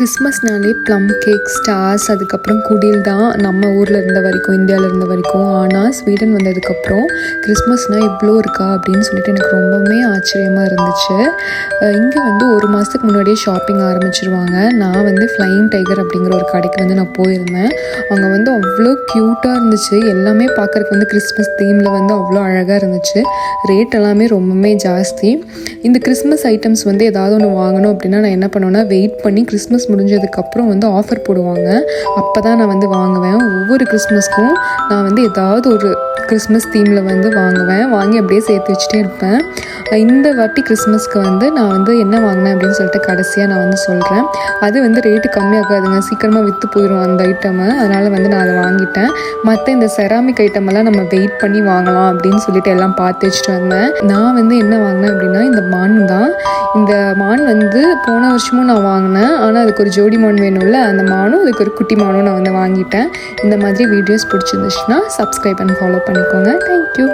கிறிஸ்மஸ்னாலே plum cake, stars, அதுக்கப்புறம் குடில் தான் நம்ம ஊரில் இருந்த வரைக்கும், இந்தியாவில் இருந்த வரைக்கும். ஆனால் ஸ்வீடன் வந்ததுக்கப்புறம் கிறிஸ்மஸ்னால் இவ்வளோ இருக்கா அப்படின்னு சொல்லிட்டு எனக்கு ரொம்பவுமே ஆச்சரியமாக இருந்துச்சு. இங்கே வந்து ஒரு மாதத்துக்கு முன்னாடியே ஷாப்பிங் ஆரம்பிச்சிருவாங்க. நான் வந்து ஃப்ளையிங் டைகர் அப்படிங்கிற ஒரு கடைக்கு வந்து நான் போயிருந்தேன். அங்கே வந்து அவ்வளோ க்யூட்டாக இருந்துச்சு. எல்லாமே பார்க்குறதுக்கு வந்து கிறிஸ்மஸ் தீமில் வந்து அவ்வளோ அழகாக இருந்துச்சு. ரேட் எல்லாமே ரொம்பவுமே ஜாஸ்தி. இந்த கிறிஸ்மஸ் ஐட்டம்ஸ் வந்து ஏதாவது ஒன்று வாங்கணும் அப்படின்னா நான் என்ன பண்ணுவேன்னா, வெயிட் பண்ணி கிறிஸ்மஸ் முடிஞ்சதுக்கப்புறம் வந்து ஆஃபர் போடுவாங்க. அப்போ தான் நான் வந்து வாங்குவேன். ஒவ்வொரு கிறிஸ்மஸ்க்கும் நான் வந்து ஏதாவது ஒரு கிறிஸ்மஸ் தீமில் வந்து வாங்கி அப்படியே சேர்த்து வச்சுட்டே இருப்பேன். இந்த வாட்டி கிறிஸ்மஸ்க்கு வந்து நான் வந்து என்ன வாங்கினேன் அப்படின்னு சொல்லிட்டு கடைசியாக நான் வந்து சொல்கிறேன். அது வந்து ரேட்டு கம்மியாகாதுங்க, சீக்கிரமாக விற்று போயிடும் அந்த ஐட்டமை. அதனால் வந்து நான் அதை வாங்கிட்டேன். மற்ற இந்த செராமிக் ஐட்டமெல்லாம் நம்ம வெயிட் பண்ணி வாங்கலாம் அப்படின்னு சொல்லிட்டு எல்லாம் பார்த்து வச்சுட்டு வந்தேன். நான் வந்து என்ன வாங்கினேன் அப்படின்னா, இந்த மான் தான். இந்த மான் வந்து போன வருஷமும் நான் வாங்கினேன். ஆனால் அதுக்கு ஒரு ஜோடி மான் வேணும்ல, அந்த மானும் அதுக்கு ஒரு குட்டி மானும் நான் வந்து வாங்கிட்டேன். இந்த மாதிரி வீடியோஸ் பிடிச்சிருந்துச்சுன்னா சப்ஸ்கிரைப் அண்ட் ஃபாலோ பண்ணிக்கோங்க. தேங்க்யூ.